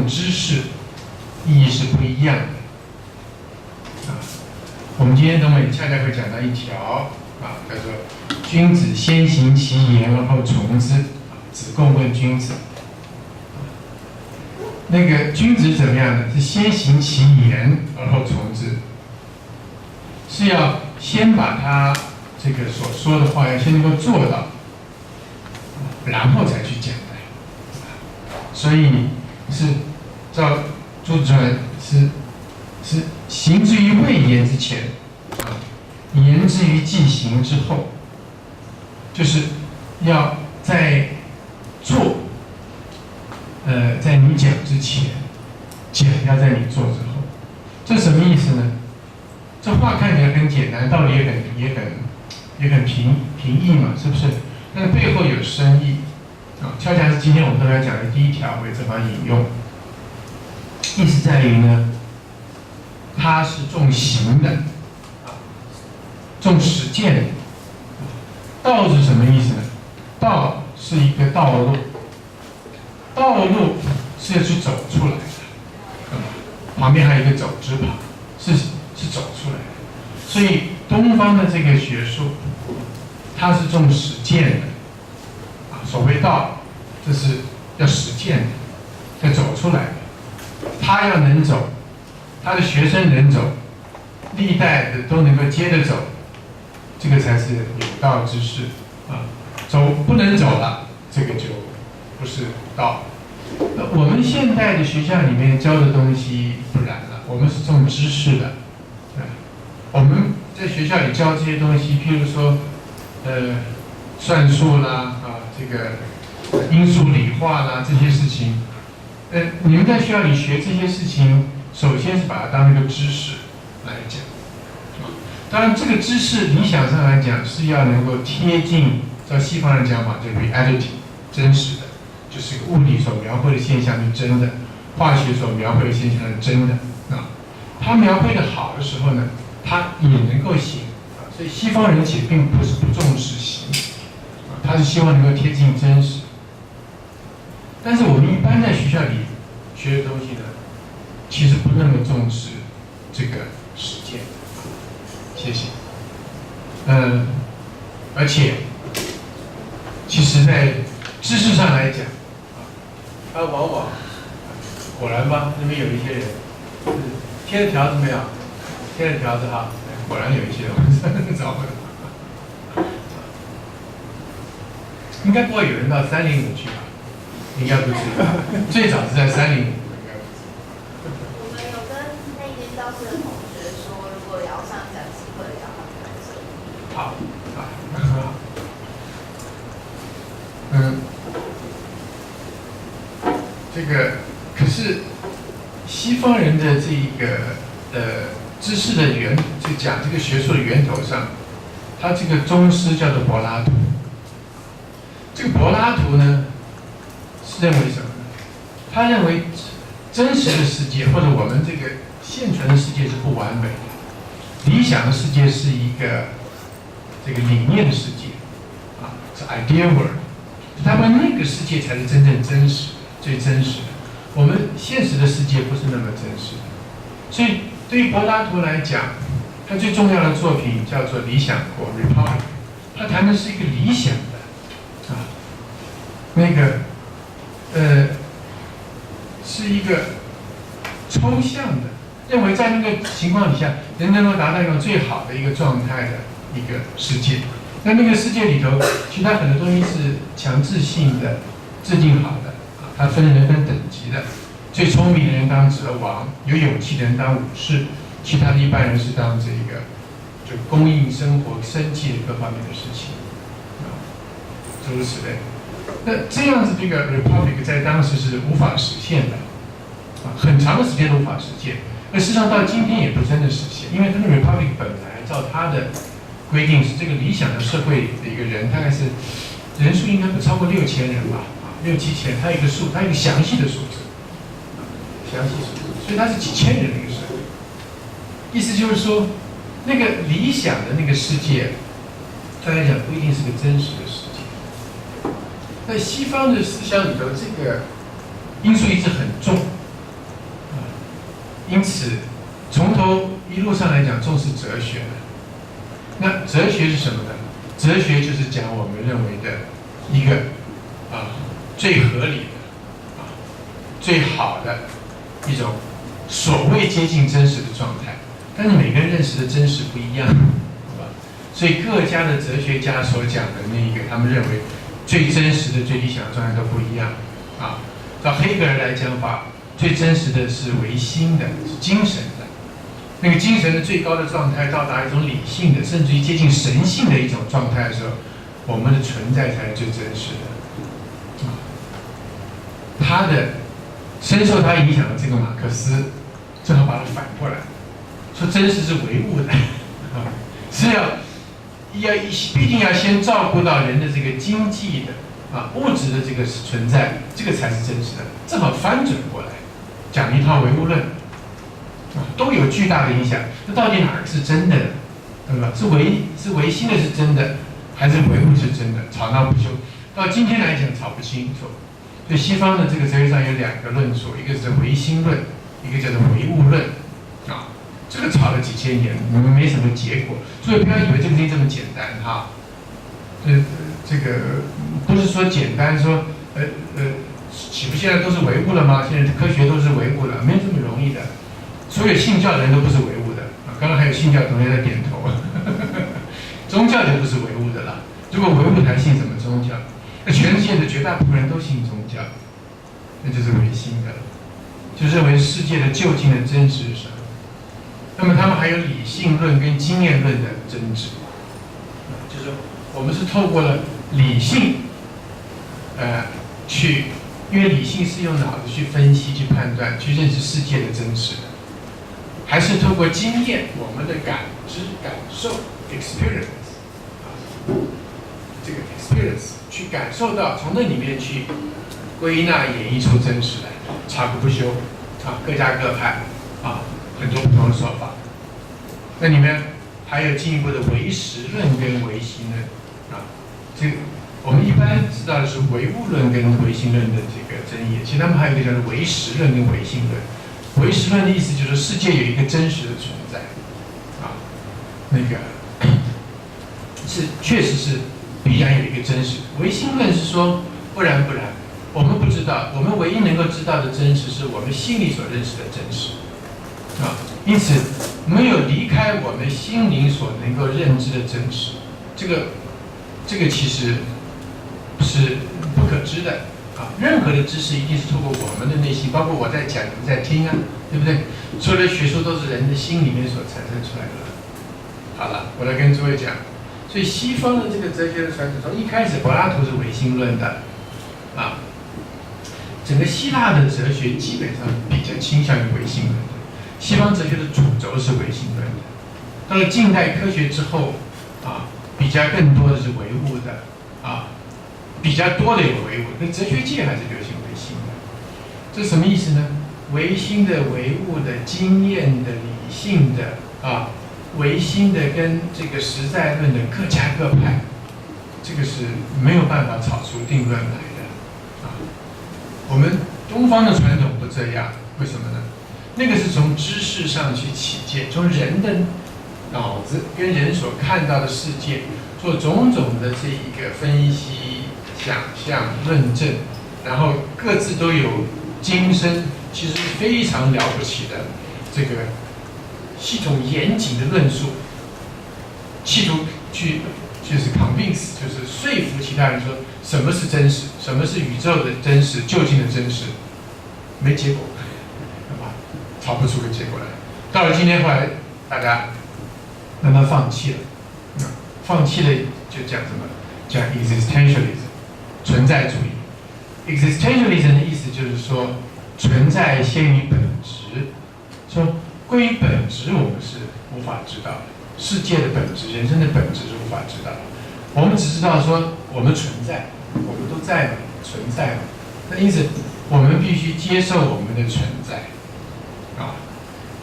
种知识意义是不一样的。我们今天等会恰恰会讲到一条叫做“君子先行其言而后从之”。子贡问君子，那个君子怎么样呢？是先行其言而后从之，是要先把他这个所说的话要先能够做到，然后才去讲的。所以是照朱子传是行之于未言之前，言之于既行之后，就是要在做，在你讲之前，讲要在你做之后，这什么意思呢？这话看起来很简单，道理也很平易嘛，是不是？但是背后有深意恰恰是今天我们跟大家讲的第一条，为这番引用，意思在于呢，它是重行的，重实践的。道是什么意思呢？道是一个道路，道路是要去走出来的，旁边还有一个走之旁，是走出来的。所以东方的这个学术，它是重实践的，所谓道，这是要实践的，要走出来的。他要能走，他的学生能走，历代的都能够接着走，这个才是有道之士走不能走了，这个就不是道。我们现代的学校里面教的东西不然了，我们是重知识的。我们在学校里教这些东西，譬如说，算术啦，这个因数理化啦这些事情，你们在学校里学这些事情，首先是把它当一个知识来讲。当然，这个知识理想上来讲是要能够贴近，照西方人讲法，叫 reality， 真实的，就是物理所描绘的现象是真的，化学所描绘的现象是真的它描绘的好的时候呢，它也能够行所以西方人其实并不是不重视行他是希望能够贴近真实。但是我们一般在学校里学的东西呢，其实不那么重视这个实践。谢谢。而且，其实在知识上来讲，它往往果然吧，那边有一些人贴了条子没有？贴了条子哈，果然有一些人找不到。应该不会有人到305去吧？应该不是，最早是在305。我们有跟那间教室的同学说，如果要上讲习会，要他们来这里。好，这个可是西方人的这个知识的就讲这个学术的源头上，他这个宗师叫做柏拉图。这个柏拉图呢，是认为什么呢？他认为真实的世界或者我们这个现存的世界是不完美的，理想的世界是一个这个理念的世界是 idea world， 他们那个世界才是真正真实、最真实的。我们现实的世界不是那么真实的，所以对于柏拉图来讲，他最重要的作品叫做《理想国》（Republic）， 他谈的是一个理想的。那个是一个抽象的，认为在那个情况底下，人能够达到一种最好的一个状态的一个世界。那个世界里头，其他很多东西是强制性的制定好的它分等级的。最聪明的人当哲王，有勇气的人当武士，其他的一般人是当这个就供应生活生计的各方面的事情诸如此类。那这样子这个 republic 在当时是无法实现的很长的时间都无法实现。而事实上到今天也不真的实现，因为这个 republic 本来照它的规定是这个理想的社会的一个人，大概是人数应该不超过6000人吧，6、7千，它有一个数，它有一个详细的数字，所以它是几千人的一个社会。意思就是说，那个理想的那个世界，大家讲不一定是个真实的世界。在西方的思想里头，这个因素一直很重重视哲学呢？那哲学是什么呢？哲学就是讲我们认为的一个最合理的最好的一种所谓接近真实的状态，但是每个人认识的真实不一样，好吧？所以各家的哲学家所讲的那个他们认为最真实的、最理想的状态都不一样啊。到黑格尔来讲法，最真实的是唯心的，是精神的。那个精神的最高的状态，到达一种理性的，甚至于接近神性的一种状态的时候，我们的存在才是最真实的。他的深受他影响的这个马克思，正好把它反过来，说真实是唯物的，是必定要先照顾到人的这个经济的物质的这个存在，这个才是真实的。正好翻转过来，讲一套唯物论，都有巨大的影响。那到底哪个是真的呢？对吧？是唯心的是真的，还是唯物是真的？吵闹不休。到今天来讲，吵不清楚。所以西方的这个哲学上有两个论述，一个是唯心论，一个叫做唯物论，这个吵了几千年，没什么结果。所以不要以为这个东西这么简单哈。这个不是说简单说岂不现在都是唯物了吗？现在科学都是唯物了，没有这么容易的。所有信教的人都不是唯物的刚刚还有信教同学在点头宗教就不是唯物的了。如果唯物还信什么宗教？那全世界的绝大部分人都信宗教，那就是唯心的，就认为世界的究竟的真实是什么。那么他们还有理性论跟经验论的争执，就是我们是透过了理性，因为理性是用脑子去分析、去判断、去认识世界的真实的，还是透过经验，我们的感知、感受 （experience） 这个 experience 去感受到，从那里面去归纳、演绎出真实来，吵个不休各家各派很多不同的说法。那里面还有进一步的唯实论跟唯心论这个我们一般知道的是唯物论跟唯心论的这个争议，其实他们还有一个叫做唯实论跟唯心论。唯实论的意思就是世界有一个真实的存在那个是确实是必然有一个真实。唯心论是说不然，我们不知道，我们唯一能够知道的真实是我们心里所认识的真实因此没有离开我们心灵所能够认知的真实，这个其实是不可知的任何的知识一定是透过我们的内心，包括我在讲，你们在听对不对？所有的学说都是人的心里面所产生出来的。好了，我来跟诸位讲，所以西方的这个哲学的传统，从一开始柏拉图是唯心论的整个希腊的哲学基本上比较倾向于唯心论的。西方哲学的主轴是唯心论的，到了近代科学之后比较更多的是唯物的比较多的有唯物，那哲学界还是流行唯心的。这什么意思呢？唯心的、唯物的、经验的、理性的唯心的跟这个实在论的各家各派，这个是没有办法吵出定论来的我们东方的传统不这样，为什么呢？那个是从知识上去起见，从人的脑子跟人所看到的世界做种种的这一个分析、想象、论证，然后各自都有精深，其实非常了不起的这个系统严谨的论述，企图就是 convince， 就是说服其他人说什么是真实，什么是宇宙的真实，究竟的真实，没结果，吵不出个结果来。到了今天，后来大家慢慢放弃了，就讲什么？讲 existentialism， 存在主义。existentialism 的意思就是说，存在先于本质。说关于本质，我们是无法知道的，世界的本质、人生的本质是无法知道的。我们只知道说我们存在，我们都在嘛，存在嘛。那因此，我们必须接受我们的存在。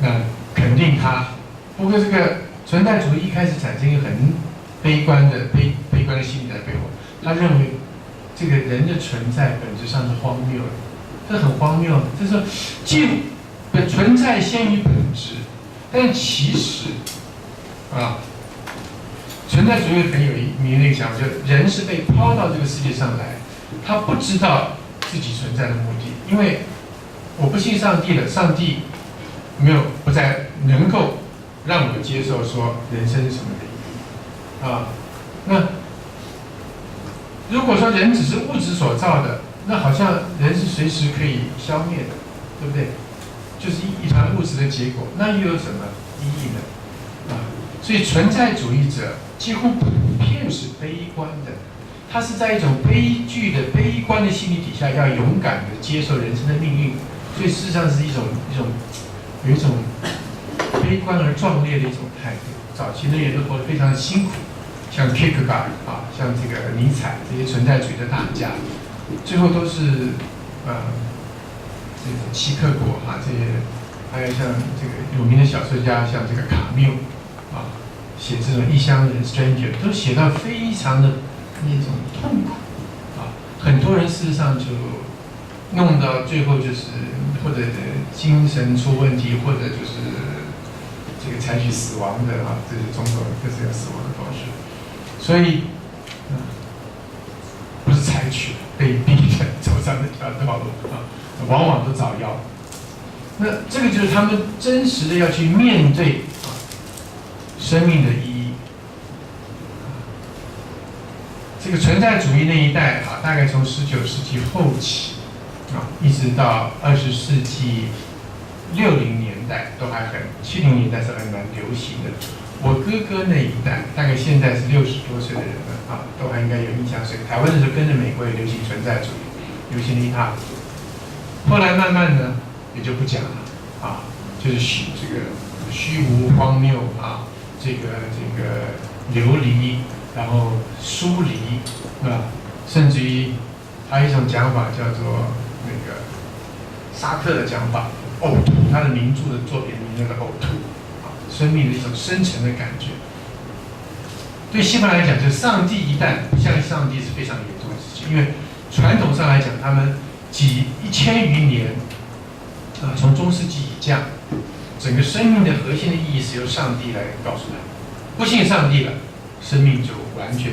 那肯定它。不过这个存在主义一开始产生一个很悲观的心理在背后，他认为这个人的存在本质上是荒谬的，这很荒谬。就是说，存在先于本质，但其实啊。存在主义很有名的一个想法，就人是被抛到这个世界上来，他不知道自己存在的目的，因为我不信上帝了，上帝不再能够让我接受说人生是什么的意义啊。那如果说人只是物质所造的，那好像人是随时可以消灭的，对不对？就是一团物质的结果，那又有什么意义呢？啊，所以存在主义者几乎普遍是悲观的，他是在一种悲剧的悲观的心理底下，要勇敢的接受人生的命运，所以事实上是有一种悲观而壮烈的一种态度。早期的人都活得非常辛苦，像 Kierkegaard 啊，像这个尼采这些存在主义的大家，最后都是这个齐克果啊，这些还有像这个有名的小说家，像这个卡缪啊，写这种异乡人 stranger 都写到非常的那种痛苦啊，很多人事实上就弄到最后就是或者精神出问题，或者就是这个采取死亡的啊，这是种种各式各死亡的方式，所以不是采取被逼的走上那条道路啊，往往都早夭。那这个就是他们真实的要去面对生命的意义。这个存在主义那一代啊，大概从19世纪后期啊，一直到20世纪60年代都还70年代是还蛮流行的。我哥哥那一代，大概现在是60多岁的人了啊，都还应该有印象。所以台湾那时候跟着美国也流行存在主义，流行了一塌糊涂。后来慢慢呢，也就不讲了啊，就是这个虚无荒谬啊，这个流离，然后疏离啊，甚至于还有一种讲法叫做那个沙特的讲法，呕吐，他的名著的作品里面的呕吐啊，生命的一种深沉的感觉。对西方来讲，就是上帝一旦不相信上帝是非常严重的事情，因为传统上来讲，他们1000余年从中世纪以降，整个生命的核心的意义是由上帝来告诉他，不信上帝了，生命就完全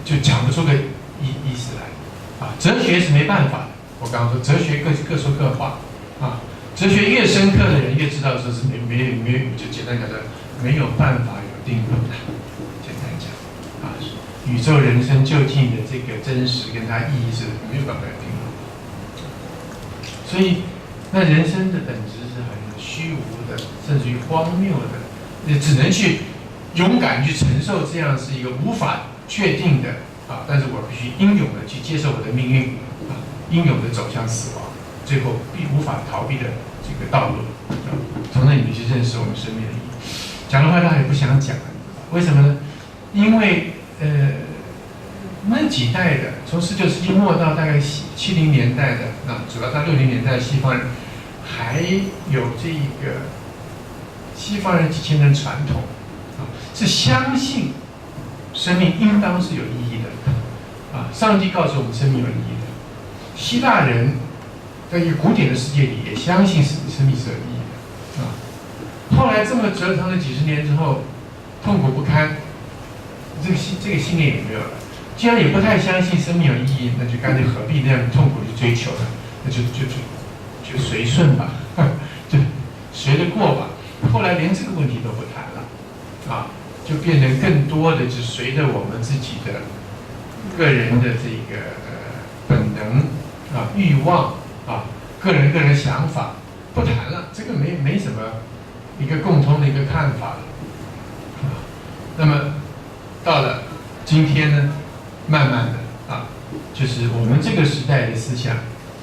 就讲不出个意思来啊。哲学是没办法的，我刚刚说哲学各说各话啊，哲学越深刻的人越知道说是没就简单讲的没有办法有定论的，简单讲啊，宇宙人生究竟的这个真实跟它意义是没有办法有定论。所以，那人生的本质是很虚无的，甚至于荒谬的，你只能去勇敢去承受这样是一个无法确定的啊，但是我必须英勇的去接受我的命运啊，英勇的走向死亡，最后无法逃避的这个道路啊，从那里面去认识我们生命的意义。讲的话他也不想讲了，为什么呢？因为那几代的，从19世纪末到大概70年代的，主要到60年代，西方人还有这个西方人几千年传统啊，是相信生命应当是有意义的啊，上帝告诉我们生命有意义的。希腊人在一个古典的世界里也相信生命是有意义的啊。后来这么折腾了几十年之后，痛苦不堪，这个信念也没有了。既然也不太相信生命有意义，那就干脆何必那样痛苦去追求呢？那就随顺吧，就随得过吧。后来连这个问题都不谈了，啊，就变成更多的就随着我们自己的个人的这个本能啊、欲望啊、个人想法不谈了，这个没什么一个共同的一个看法了，啊，那么到了今天呢？慢慢的啊，就是我们这个时代的思想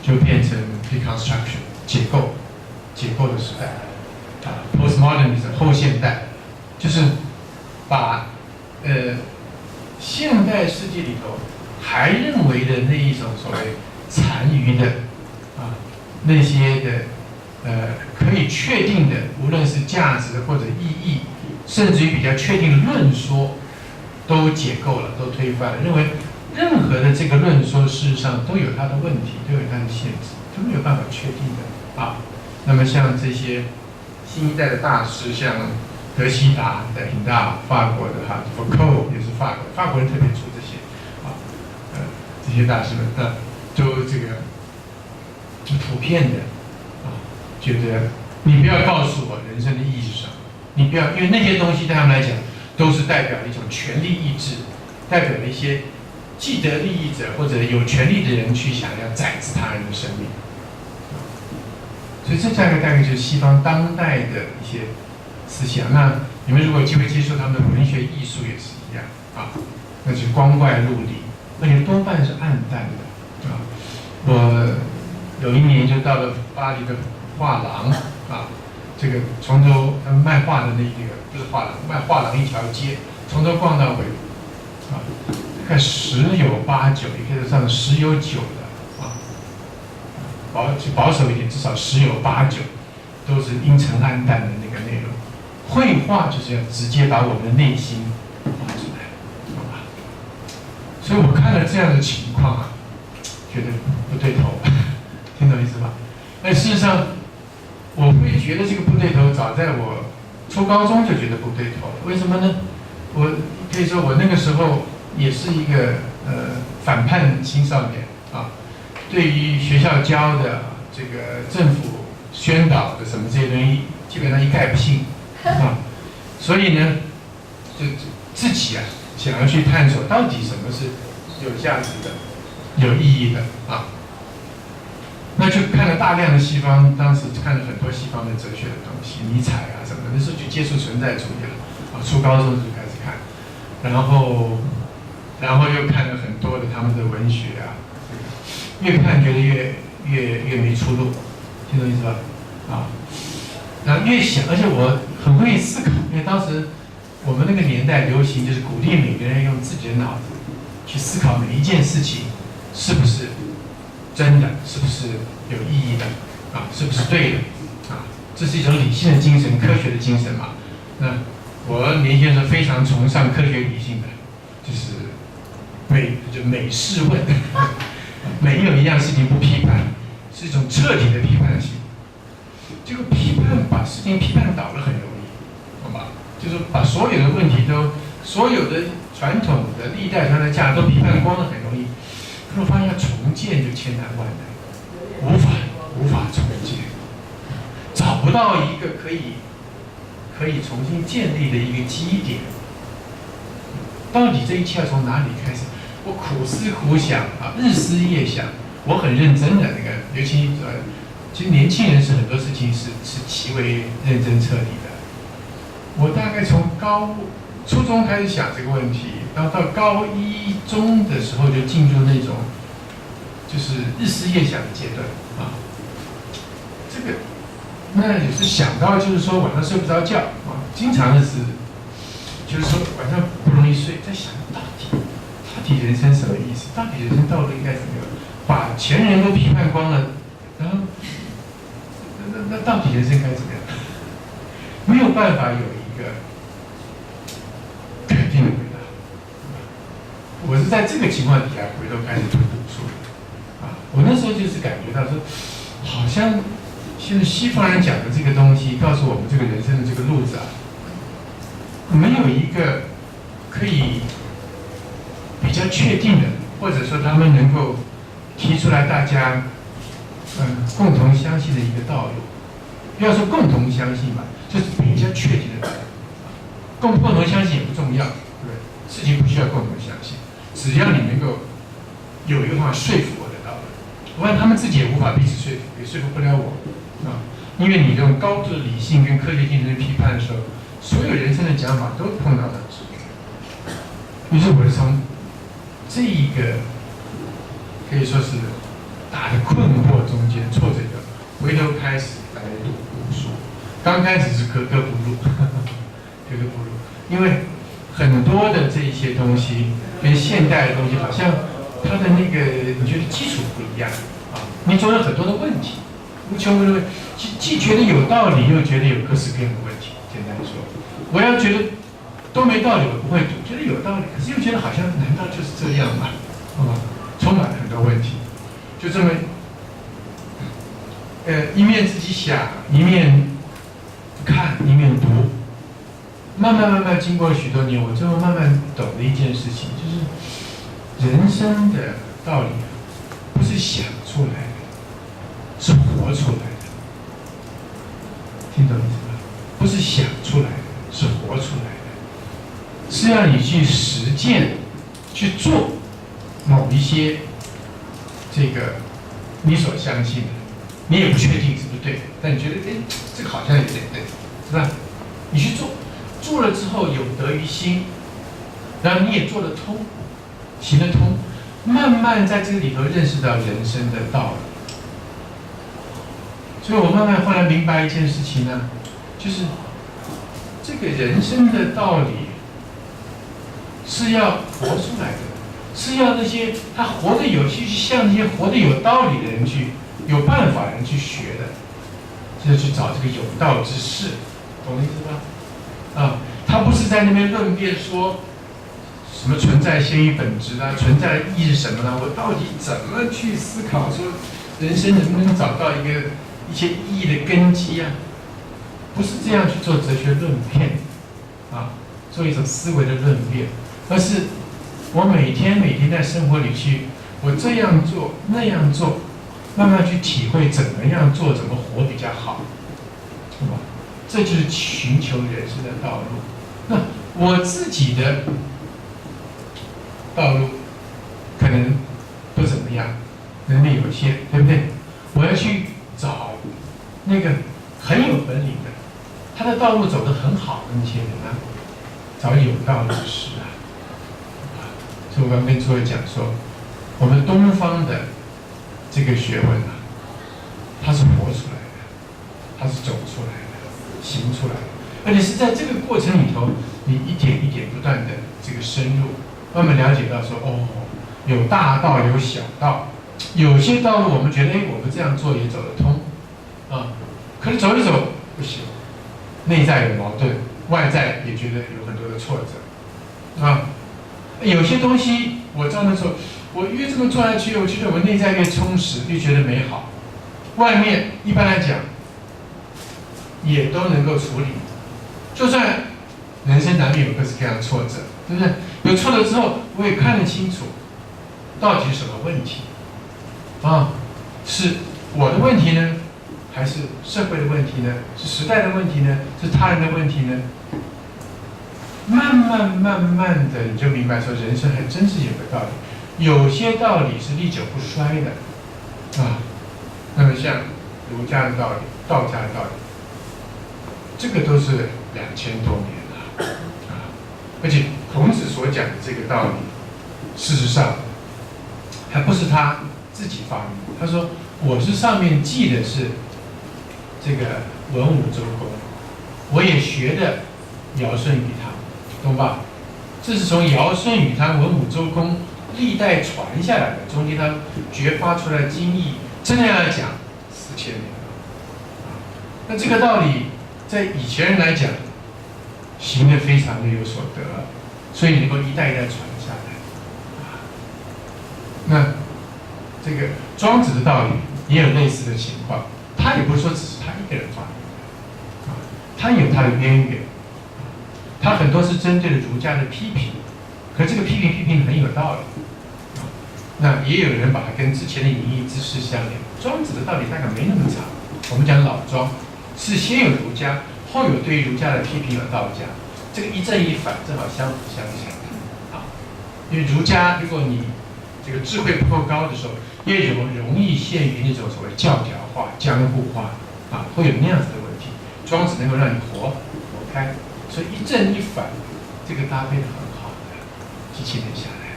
就变成 reconstruction 解构的时代啊 ，postmodernism 后现代，就是把现代世界里头还认为的那一种所谓残余的啊那些的可以确定的，无论是价值或者意义，甚至于比较确定的论说。都解构了，都推翻了，认为任何的这个论说事实上都有它的问题，都有它的限制，都没有办法确定的啊。那么像这些新一代的大师，像德西达在平大，法国的哈福寇也是法国人特别出这些这些大师们都这个普遍的觉得你不要告诉我人生的意义是什么，你不要，因为那些东西对他们来讲都是代表一种权力意志，代表了一些既得利益者或者有权利的人去想要宰制他人的生命。所以这大概就是西方当代的一些思想。那你们如果有机会接触他们的文学艺术也是一样那就是光怪陆离，而且多半是暗淡的我有一年就到了巴黎的画廊这个从头他们卖画的那个不是画廊，卖画廊一条街，从头逛到尾大概10有8、9，也可以上10有9的保守一点，至少10有8、9都是阴沉暗淡的那个内容。绘画就是要直接把我们的内心画出来，所以我看了这样的情况觉得不对头，听懂意思吧？但事实上，我会觉得这个不对头，早在我初高中就觉得不对头了。为什么呢？我可以说我那个时候也是一个反叛青少年对于学校教的这个政府宣导的什么这些东西，基本上一概不信所以呢，就自己想要去探索到底什么是有价值的、有意义的那就看了大量的西方，当时看了很多西方的哲学的东西，尼采什么的，那时候就接触存在主义了初高中就开始看，然后又看了很多的他们的文学越看觉得越没出路，听懂意思吧？然后越想，而且我很会思考，因为当时我们那个年代流行就是鼓励每个人用自己的脑子去思考每一件事情是不是真的，是不是有意义的是不是对的这是一种理性的精神，科学的精神嘛。那我年轻的时候非常崇尚科学理性的，就是美式问没有一样事情不批判，是一种彻底的批判性。这个批判把事情批判倒了很容易，好吧？就是把所有的问题所有的传统的历代传的价值都批判光了很容易。可是我发现要重建就千难万难，无法重建，找不到一个可以重新建立的一个基点。到底这一切要从哪里开始？我苦思苦想日思夜想，我很认真的尤其其实年轻人是很多事情是极为认真彻底的。我大概从初中开始想这个问题，然后到高一中的时候就进入那种就是日思夜想的阶段这个那也是想到就是说晚上睡不着觉经常的是就是说晚上不容易睡，在想到底人生什么意思？到底人生道路应该怎么样？把前人都批判光了，然后那到底人生该怎么样？没有办法有一个肯定的回答。我是在这个情况底下回头开始读书我那时候就是感觉到说，好像现在西方人讲的这个东西，告诉我们这个人生的这个路子没有一个可以比较确定的，或者说他们能够提出来大家共同相信的一个道路。不要说共同相信吧，就是比较确定的道路。共同相信也不重要，对不对？事情不需要共同相信，只要你能够有一个方法说服我的道理。我看他们自己也无法彼此说服，也说服不了我因为你这种高度的理性跟科学精神的批判的时候，所有人生的讲法都碰到了质疑。于是我是从这一个可以说是大的困惑中间挫折的，回头开始来读书。刚开始是格格不入，格格不入，因为很多的这一些东西跟现代的东西好像它的那个你觉得基础不一样你总有很多的问题，无穷无尽，既觉得有道理，又觉得有各式各样的问题。简单说，我要觉得都没道理，我不会读；觉得有道理，可是又觉得好像难道就是这样吗？充满了很多问题，就这么一面自己想，一面看，一面读，慢慢经过许多年，我最后慢慢懂了一件事情，就是人生的道理不是想出来的，是活出来的。听懂意思吗？不是想出来的，是活出来的，是让你去实践、去做某一些这个你所相信的，你也不确定是不是对，但你觉得这个好像有点对，是吧？你去做，做了之后有得于心，然后你也做得通，行得通，慢慢在这个里头认识到人生的道理。所以我慢慢后来明白一件事情呢，就是这个人生的道理是要活出来的，是要那些他活得有去向那些活得有道理的人去有办法的人去学的，就是去找这个有道之士，懂我意思吗？他不是在那边论辩说什么存在先于本质啊，存在的意义是什么呢？我到底怎么去思考说人生能不能找到一些意义的根基啊？不是这样去做哲学论辩做一种思维的论辩，而是我每天在生活里去，我这样做那样做，慢慢去体会怎么样做，怎么活比较好，是吧？这就是寻求人生的道路。那我自己的道路可能不怎么样，能力有限，对不对？我要去找那个很有本领的，他的道路走得很好的那些人啊，找有道之士啊。所以我刚跟诸位讲说，我们东方的这个学问啊，它是活出来的，它是走出来的，行出来的，而且是在这个过程里头，你一点一点不断的这个深入，慢慢了解到说，有大道有小道，有些道路我们觉得，我们这样做也走得通，可是走一走不行，内在有矛盾，外在也觉得有很多的挫折，有些东西我照那做，我越这么做下去，我觉得我内在越充实，越觉得美好。外面一般来讲也都能够处理，就算人生难免有各式各样的挫折，对不对？有挫折之后，我也看得清楚到底是什么问题是我的问题呢，还是社会的问题呢？是时代的问题呢？是他人的问题呢？慢慢的，你就明白说，人生还真是有个道理，有些道理是历久不衰的那么像儒家的道理、道家的道理，这个都是2000多年了而且孔子所讲的这个道理，事实上还不是他自己发明。他说：“我是上面记的是这个文武周公，我也学的尧舜禹汤。”懂吧？这是从尧舜禹汤、文武周公历代传下来的，中间他掘发出来的精义，真的要讲4000年了。那这个道理，在以前人来讲，行得非常的有所得，所以能够一代一代传下来。那这个庄子的道理也有类似的情况，他也不是说只是他一个人发明的，他有他的渊源。他很多是针对了儒家的批评，可这个批评很有道理那也有人把它跟之前的隐逸之事相连。庄子的道理大概没那么长，我们讲老庄是先有儒家，后有对于儒家的批评和道家，这个一正一反正好相辅相成因为儒家如果你这个智慧不够高的时候，也容易陷于那种所谓教条化、江湖化会有那样子的问题。庄子能够让你活开。所以一正一反，这个搭配的很好的，几千年下来。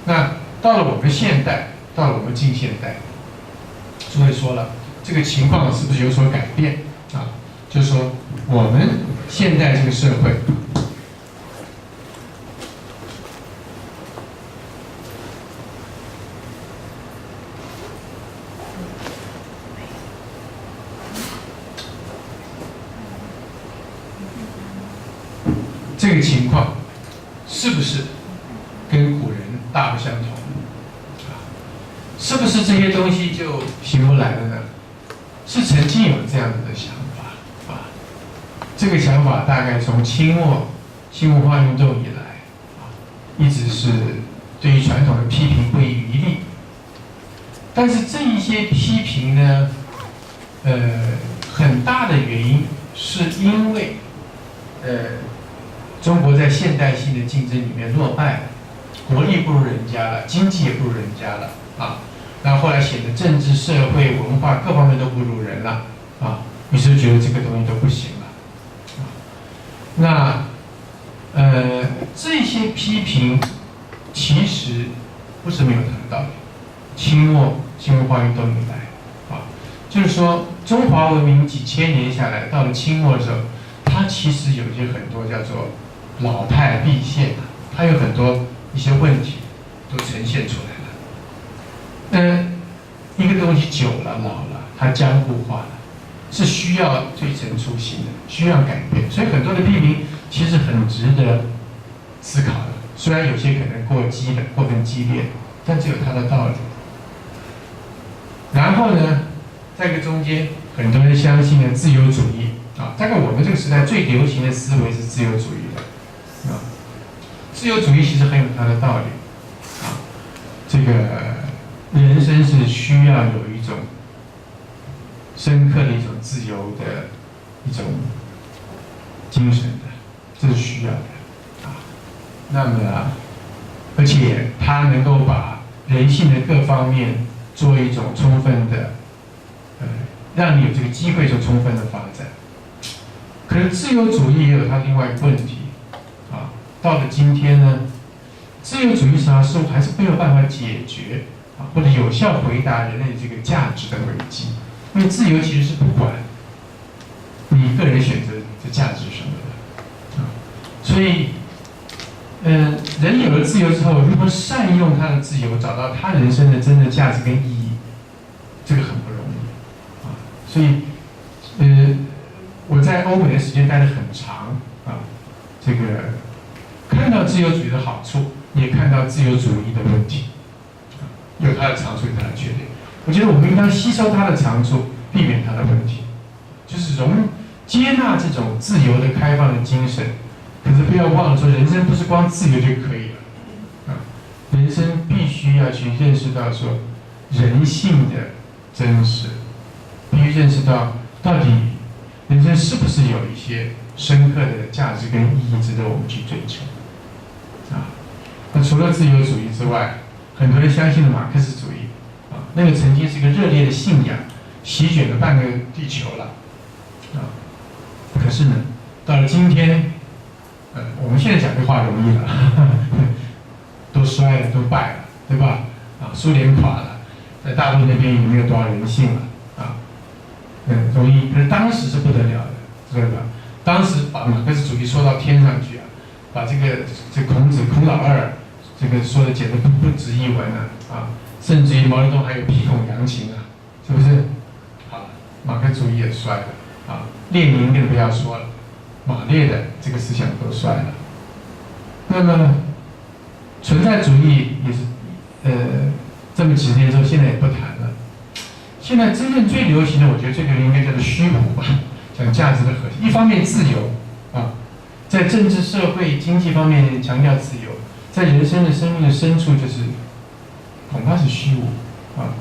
那到了我们现代，到了我们近现代，诸位说了，这个情况是不是有所改变就是说，我们现代这个社会，这个情况是不是跟古人大不相同是不是这些东西就行不来了呢？是曾经有这样子的想法这个想法大概从清末新文化运动以来，一直是对于传统的批评不遗余力。但是这一些批评呢，很大的原因是因为，中国在现代性的竞争里面落败了，国力不如人家了，经济也不如人家了啊。然后后来显得政治、社会、文化各方面都不如人了啊，于是觉得这个东西都不行了。那这些批评其实不是没有它的道理。清末新文化运动以来，就是说中华文明几千年下来，到了清末的时候，它其实有些很多叫做老态毕现，它有很多一些问题都呈现出来了。一个东西久了老了，它僵固化了，是需要推陈出新的，需要改变。所以很多的批评其实很值得思考的，虽然有些可能过激的、过分激烈，但这有它的道理。然后呢，在这个中间，很多人相信的自由主义啊，大概我们这个时代最流行的思维是自由主义的啊。自由主义其实很有它的道理啊，这个人生是需要有一种深刻的一种自由的一种精神的，这是需要的啊。那么，而且它能够把人性的各方面做一种充分的，让你有这个机会做充分的发展。可是自由主义也有它另外一个问题啊，到了今天呢，自由主义似乎还是没有办法解决啊，或者有效回答人类这个价值的危机。因为自由其实是不管你个人选择的价值什么的啊，所以，人有了自由之后，如何善用他的自由，找到他人生的真正价值跟意义，这个很不容易啊。所以，我在欧美的时间待得很长啊，这个看到自由主义的好处，也看到自由主义的问题，有它的长处，有它的缺点。我觉得我们应当吸收它的长处，避免它的问题，就是接纳这种自由的、开放的精神。可是不要忘了说，人生不是光自由就可以了，人生必须要去认识到说人性的真实，必须认识到到底人生是不是有一些深刻的价值跟意义值得我们去追求啊。那除了自由主义之外，很多人相信的马克思主义啊，那个曾经是一个热烈的信仰，席卷了半个地球了啊。可是呢，到了今天，我们现在讲这话容易了，都衰了，都败了，对吧？啊，苏联垮了，在大陆那边也没有多少人性了，啊，容易。可是当时是不得了的，知道吧？当时把马克思主义说到天上去啊，把这孔老二这个说的简直不值一文啊，甚至于毛泽东还有批孔扬情啊，是不是？好，马克思主义也衰了啊，列宁更不要说了。马列的这个思想都衰了，那么存在主义也是，这么几十年之后，现在也不谈了。现在真正最流行的，我觉得最流行应该叫做虚无吧，讲价值的核心。一方面自由啊，在政治、社会、经济方面强调自由，在人生的生命的深处就是恐怕是虚无啊。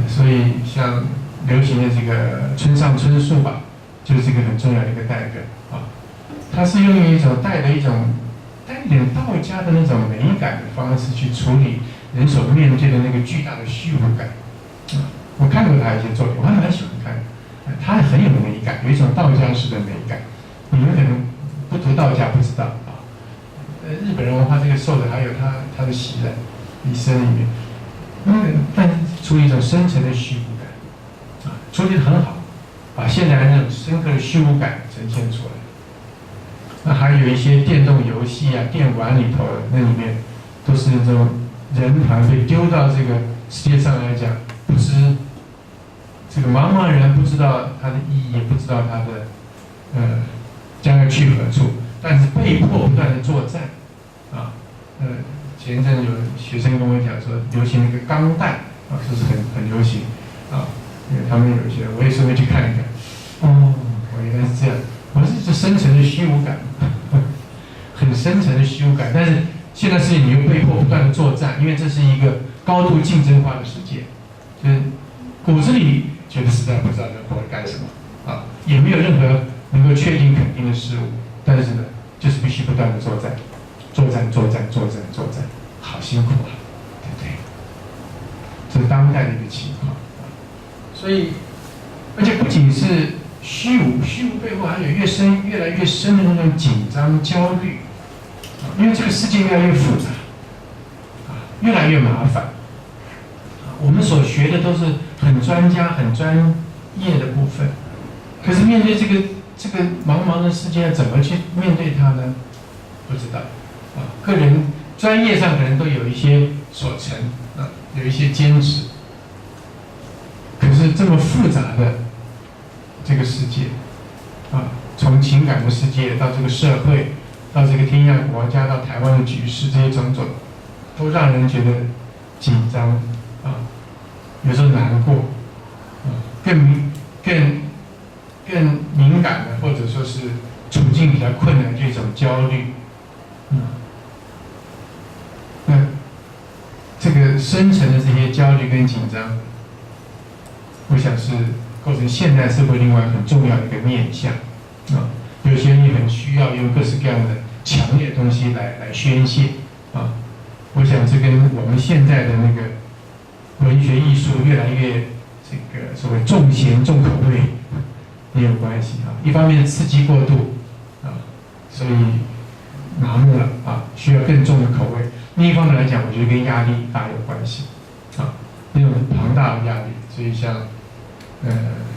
所以像流行的这个村上春树吧。就是这个很重要的一个代表啊，他是用一种带一点道家的那种美感的方式去处理人所面对的那个巨大的虚无感啊。我看过他一些作品，我还蛮喜欢看的，他很有美感，有一种道家式的美感。你们可能不读道家不知道啊。日本人文化这个受的还有他的习在一生里面，但处理一种深层的虚无感啊，处理得很好。把现代那种深刻的虚无感呈现出来。那还有一些电动游戏啊、电玩里头，那里面都是那种人团被丢到这个世界上来讲，不知这个茫茫然不知道它的意义，也不知道它的将要去何处，但是被迫不断的作战啊。前一阵有学生跟我讲说，流行那个钢弹啊，这是很流行啊。因为他们有些，我也是会去看一看。哦，我原来是这样，我是这深层的虚无感，很深层的虚无感。但是现在是你又被迫不断的作战，因为这是一个高度竞争化的世界，就是骨子里觉得实在不知道人活着干什么啊，也没有任何能够确定肯定的事物，但是呢，就是必须不断的作战，好辛苦啊，对不对？这是当代的一个情况。所以，而且不仅是虚无背后还有越来越深的那种紧张、焦虑，因为这个世界越来越复杂，越来越麻烦。我们所学的都是很专家、很专业的部分，可是面对这个茫茫的世界，要怎么去面对它呢？不知道。个人专业上可能都有一些所成，有一些坚持。可是这么复杂的这个世界，从情感的世界到这个社会，到这个天下国家，到台湾的局势，这些种种，都让人觉得紧张有时候难过，更敏感的，或者说是处境比较困难，这种焦虑，那这个深层的这些焦虑跟紧张，我想是构成现代社会另外很重要的一个面向有些人也很需要用各式各样的强烈的东西来宣泄我想这跟我们现在的那个文学艺术越来越这个所谓重咸重口味也有关系一方面刺激过度所以麻木了需要更重的口味。另一方面来讲，我觉得跟压力大有关系那种庞大的压力，所以像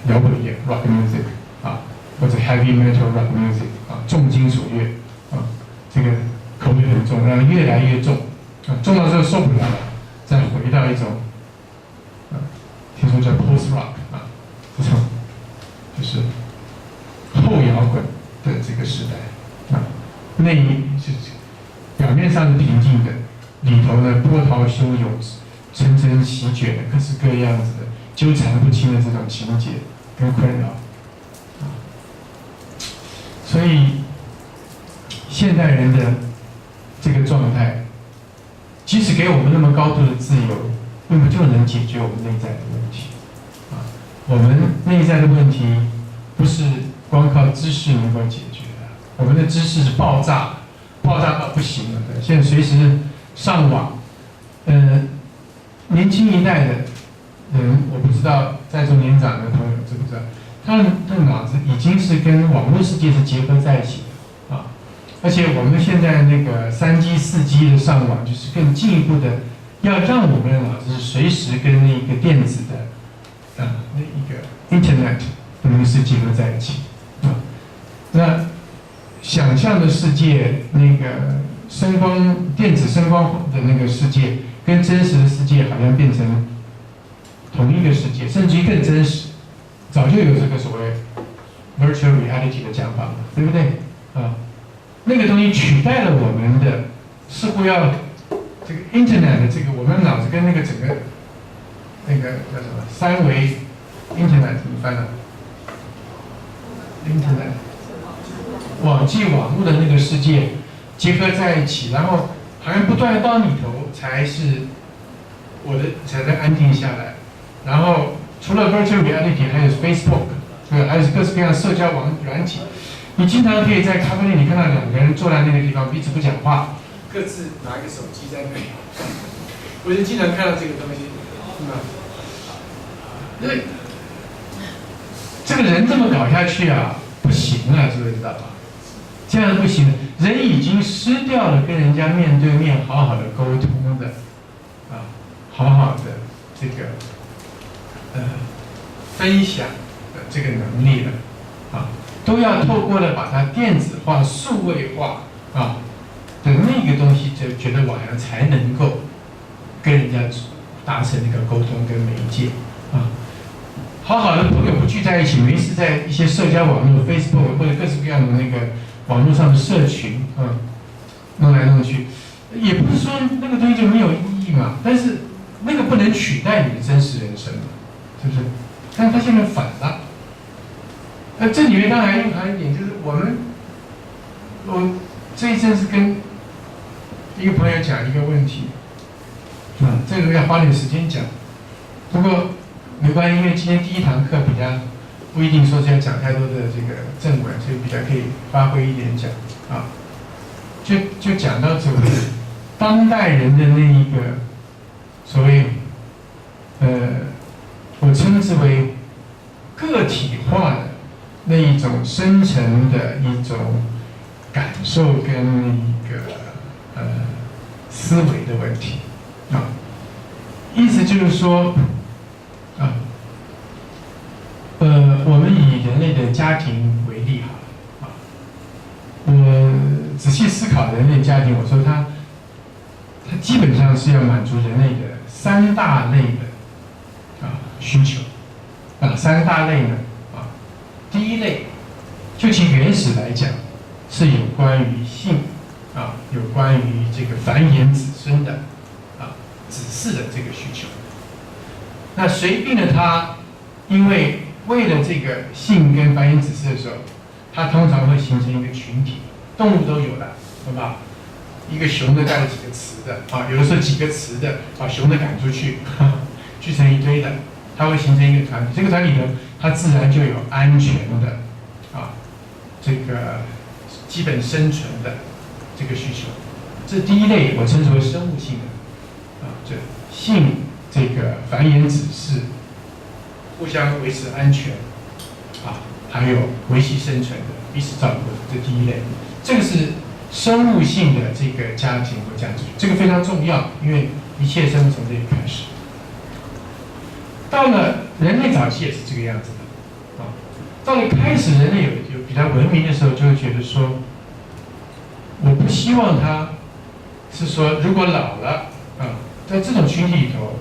摇滚乐 rock music 或者 heavy metal rock music 重金属乐这个口味很重，让人越来越重重到之后受不了了，再回到一种听说叫 post rock 这种就是后摇滚的这个时代是表面上是平静的，里头呢波涛汹涌，层层席卷的各式各样子的纠缠不清的这种情节跟困扰所以现代人的这个状态，即使给我们那么高度的自由，并不就能解决我们内在的问题我们内在的问题不是光靠知识能够解决的，我们的知识是爆炸到不行了的。现在随时上网，年轻一代的人，我不知道在座年长的朋友知不知道，他的脑子已经是跟网络世界是结合在一起的而且我们现在那个3G、4G 的上网，就是更进一步的，要让我们的脑子随时跟那个电子的那一个 Internet 的那个是结合在一起那想象的世界，那个电子声光的那个世界，跟真实的世界好像变成同一个世界，甚至于更真实。早就有这个所谓 virtual reality 的讲法了，对不对那个东西取代了我们的，似乎要这个 Internet 的这个我们脑子跟那个整个那个叫什么三维 Internet 怎么翻呢？Internet 网际网络的那个世界结合在一起，然后好像不断的到里头才能安定下来。然后除了 virtual reality， 还有 Facebook， 还有各式各样的社交软体。你经常可以在咖啡店里看到2个人坐在那个地方，彼此不讲话，各自拿一个手机在那里。我就经常看到这个东西，因为这个人这么搞下去不行知不知道这样不行，人已经失掉了跟人家面对面好好的沟通的好好的这个分享的这个能力了都要透过了把它电子化、数位化的那个东西，就觉得网上才能够跟人家达成那个沟通跟媒介好好的朋友不聚在一起，没事在一些社交网络 Facebook 或者各式各样的那个网络上的社群弄来弄去，也不是说那个东西就没有意义嘛，但是那个不能取代你的真实人生嘛，是不是？但是他现在反了。这里面当然蕴含一点，就是我这一阵是跟一个朋友讲一个问题，这个要花点时间讲，不过没关系，因为今天第一堂课比较不一定说是要讲太多的这个正文，所以比较可以发挥一点讲啊，就讲到这个当代人的那一个所谓我称之为个体化的那一种深层的一种感受跟一个思维的问题啊，意思就是说啊，我们以人类的家庭为例好了啊，我仔细思考人类家庭，我说它基本上是要满足人类的3大类的需求，哪3大类呢？第一类，就其原始来讲，是有关于性有关于这个繁衍子孙的子嗣的这个需求。那随病的它，因为为了这个性跟繁衍子嗣的时候，它通常会形成一个群体，动物都有的，好不好？一个雄的带了几个雌的有的时候几个雌的把雄的赶出去，聚成一堆的，它会形成一个团体。这个团体呢，它自然就有安全的这个基本生存的这个需求。这第一类我称之为生物性的这性这个繁衍子嗣，互相维持安全还有维系生存的彼此照顾的，这第一类。这个是生物性的这个家庭或家族，这个非常重要，因为一切生物从这里开始。到了人类早期也是这个样子的到了开始人类有比较文明的时候，就会觉得说，我不希望他是说，如果老了在这种群体里头，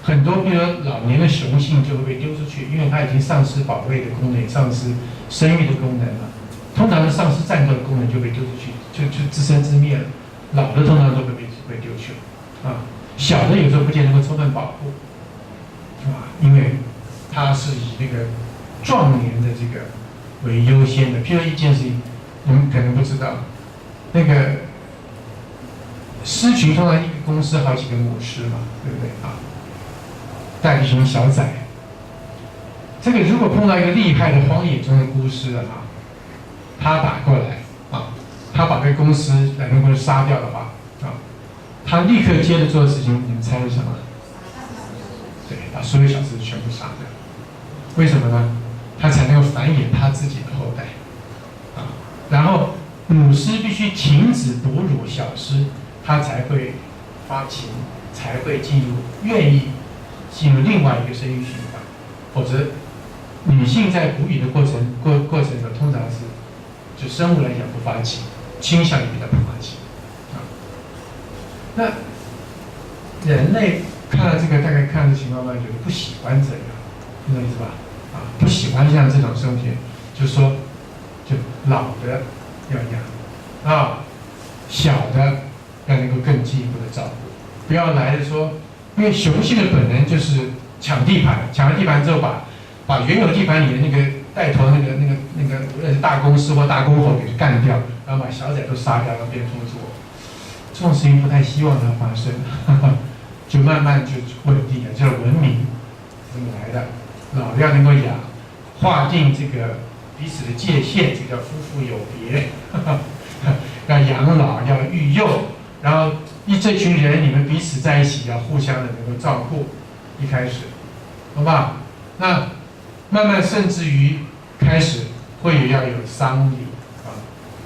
很多比如说老年的雄性就会被丢出去，因为它已经丧失保卫的功能，丧失生育的功能了。通常的丧失战斗的功能就被丢出去，就自生自灭了。老的通常都会被丢去小的有时候不见得会充分保护因为它是以那个壮年的这个为优先的。譬如一件事情，你们可能不知道，那个狮群通常一个公司好几个母狮嘛，对不对带着一群小崽。这个如果碰到一个厉害的荒野中的孤狮他打过来他把这个公司2个公司杀掉的话他立刻接着做的事情，你们猜是什么？对，把所有小狮子全部杀掉。为什么呢？他才能够繁衍他自己的后代然后母狮必须停止哺乳小狮，它才会发情，才会愿意进入另外一个生育循环。否则，女性在哺乳的过程中，通常是就生物来讲不发情，倾向于比较不发情那人类看到这个，大概看到这情况呢，觉得不喜欢这样，听懂意思吧？不喜欢像这种生活，就是说，就老的要养小的要能够更进一步的照顾，不要来的说，因为雄性的本能就是抢地盘，抢了地盘之后把原有地盘里的那个带头那个无论是大公狮或大公猴给干掉，然后把小崽都杀掉，然后变封住。这种事情不太希望它发生，就慢慢就稳定了，叫文明怎么来的？老要能够养，划定这个彼此的界限，这叫夫妇有别。要养老，要育幼，然后这群人你们彼此在一起，要互相的能够照顾。一开始，好不好？那慢慢甚至于开始要有丧礼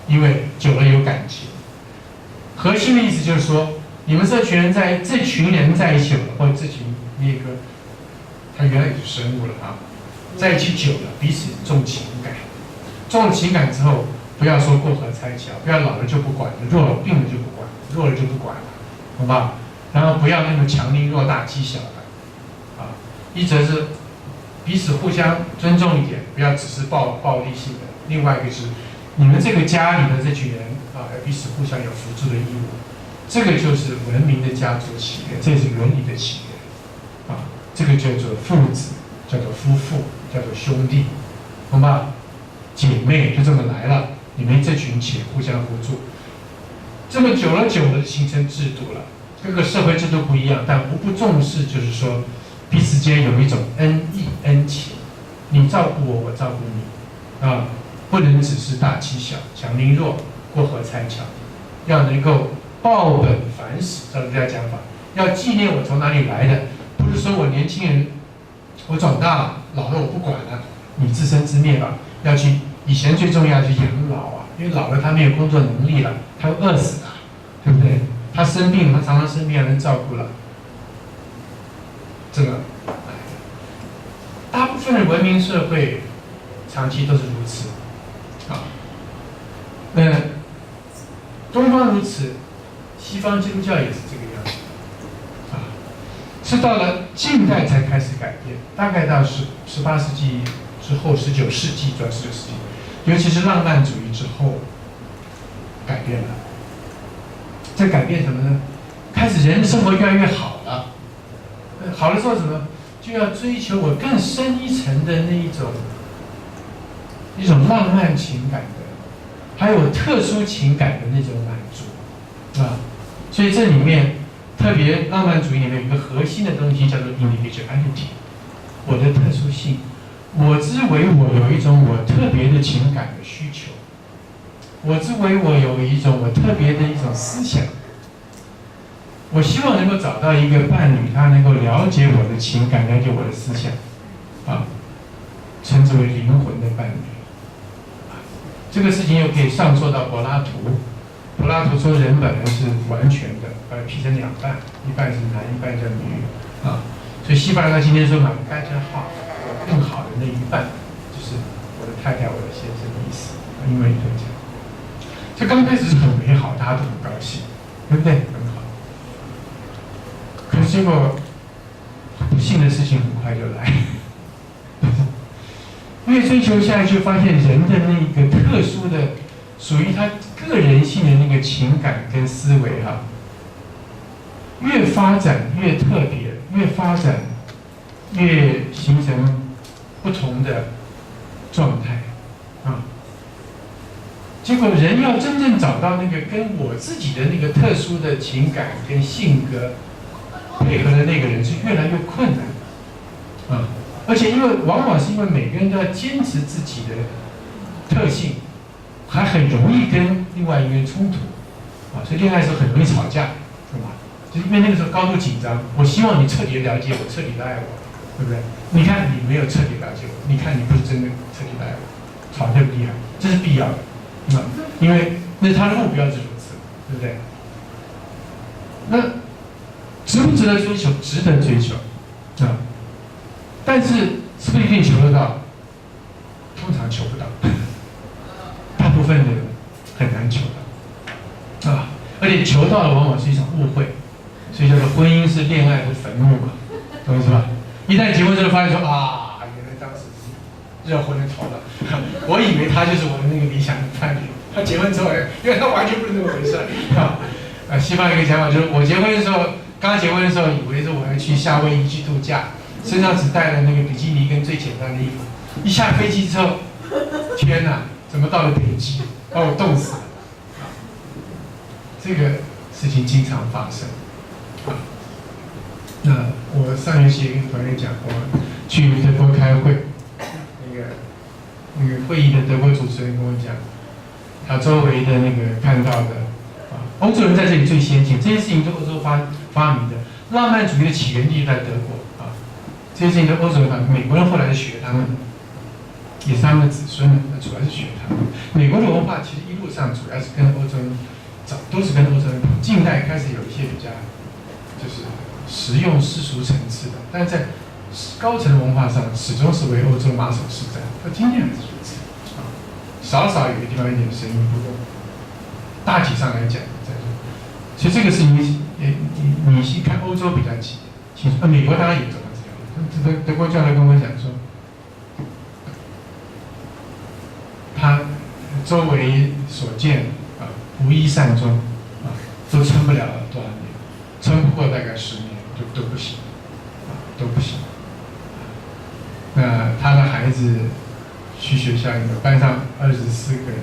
因为久了有感情。核心的意思就是说，你们这群人在一起了，或者这群他原来也是生物了在一起久了，彼此重情感，重了情感之后，不要说过河拆桥，不要老了就不管了，弱了病了就不管，弱了就不管了，好不好？然后不要那么强力弱大欺小的一则是彼此互相尊重一点，不要只是暴力性的。另外一个是，你们这个家里的这群人彼此互相有辅助的义务，这个就是文明的家族企业，这是伦理的企业这个叫做父子，叫做夫妇，叫做兄弟，懂吧？姐妹就这么来了，你们这群且互相互助。这么久了形成制度了，各个社会制度不一样，但无不重视，就是说彼此间有一种恩义恩情，你照顾我，我照顾你，啊，不能只是大欺小，强凌弱，过河拆桥，要能够报本反省，照这样讲法，要纪念我从哪里来的，不是说我年轻人，我长大了，老了我不管了，你自生自灭吧，要去，以前最重要是养老啊，因为老了他没有工作能力了，他会饿死的，对不对？他生病，他常常生病，要人照顾了，这个，大部分的文明社会长期都是如此，啊，东方如此，西方基督教也是这个样子，啊，是到了近代才开始改变，大概到18世纪之后，19世纪转19世纪，尤其是浪漫主义之后，改变了。在改变什么呢？开始人的生活越来越好了，好了之后什么？就要追求我更深一层的那一种浪漫情感的，还有特殊情感的那种满足，啊，所以这里面特别浪漫主义里面有一个核心的东西叫做 individuality， 我的特殊性，我之为我有一种我特别的情感的需求。我之为我有一种我特别的一种思想，我希望能够找到一个伴侣，他能够了解我的情感，了解我的思想，啊，称之为灵魂的伴侣。这个事情又可以上溯到柏拉图。柏拉图说人本来是完全的，把它劈成两半，一半是男，一半叫女，啊，所以西方人他今天说嘛 better half， 更好的那一半，就是我的太太，我的先生的意思，英文也可以讲。这刚开始是很美好，大家都很高兴，对不对？很好。可是结果不幸的事情很快就来，越追求下去，就发现人的那个特殊的、属于他个人性的那个情感跟思维哈，越发展越特别，越发展越形成不同的状态啊。结果人要真正找到那个跟我自己的那个特殊的情感跟性格配合的那个人是越来越困难，啊，而且往往是因为每个人都要坚持自己的特性，还很容易跟另外一个人冲突，啊，所以恋爱的时候很容易吵架，对吧？就是因为那个时候高度紧张，我希望你彻底了解我，彻底的爱我，对不对？你看你没有彻底了解我，你看你不是真的彻底的爱我，吵得很厉害，这是必要的。因为那是他的目标是如此，对不对？那值不值得追求？值得追求，啊，但是是不是一定求得到？通常求不到，大部分的人很难求到，啊，而且求到了往往是一场误会，所以叫做婚姻是恋爱的坟墓嘛，懂我意思吧？一旦结婚之后发现说啊，原来当时是热昏了头了，我以为他就是我的那个理想的伴侣，他结婚之后，因为他完全不是那么回事啊。西方有一个讲法，就是我结婚的时候，刚结婚的时候，以为是我要去夏威夷去度假，身上只带了那个比基尼跟最简单的衣服，一下飞机之后，天哪，怎么到了北极，把我冻死了。这个事情经常发生。那我上学期跟朋友讲，我去德国开会，那个会议的德国主持人跟我讲，他周围的那个看到的。欧洲人在这里最先进，这些事情都欧洲发明的。浪漫主义的起源地在德国啊，这些事情都欧洲人发明，美国人后来是学他们的，也是他们的子孙的，主要是学他们。美国的文化其实一路上主要是跟欧洲人都是跟欧洲人跑，近代开始有一些比较就是实用世俗层次的，但是在高层文化上始终是为欧洲马首是瞻，到今天还是如此啊，少有一个地方一点声音不动。大体上来讲，所以这个事情你去看欧洲比较清楚，美国当然也走到这条路。德国教授跟我讲说，他周围所见无一善终都撑不了多少年，撑不过大概10年都不行，都不行。那他的孩子去学校里面，班上24个人，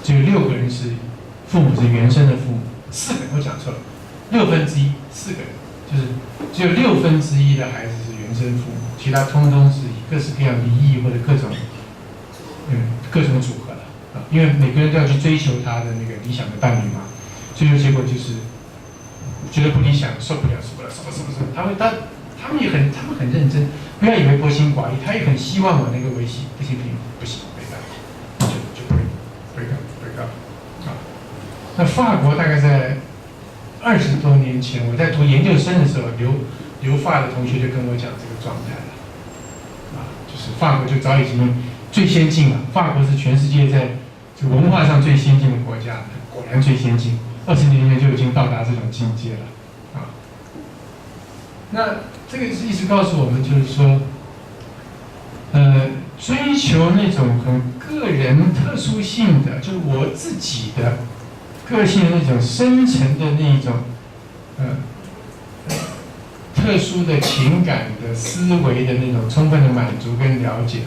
只有6个人是父母是原生的父母，4个人我讲错了，1/6，4个人，就是只有1/6的孩子是原生父母，其他通通是以各式各样离异或者各种组合了啊，因为每个人都要去追求他的那个理想的伴侣嘛，最后结果就是觉得不理想，受不了，他们很认真，不要以为薄情寡义，他也很希望往那个维系，不行，没办法，就回告啊。那法国大概在20多年前，我在读研究生的时候，留法的同学就跟我讲这个状态了，啊，就是法国就早已经最先进了，法国是全世界在这个文化上最先进的国家，果然最先进，20年前就已经到达这种境界了，啊。那这个意思告诉我们，就是说，追求那种很个人特殊性的，就是我自己的个性的那种深层的那种，特殊的情感的思维的那种充分的满足跟了解，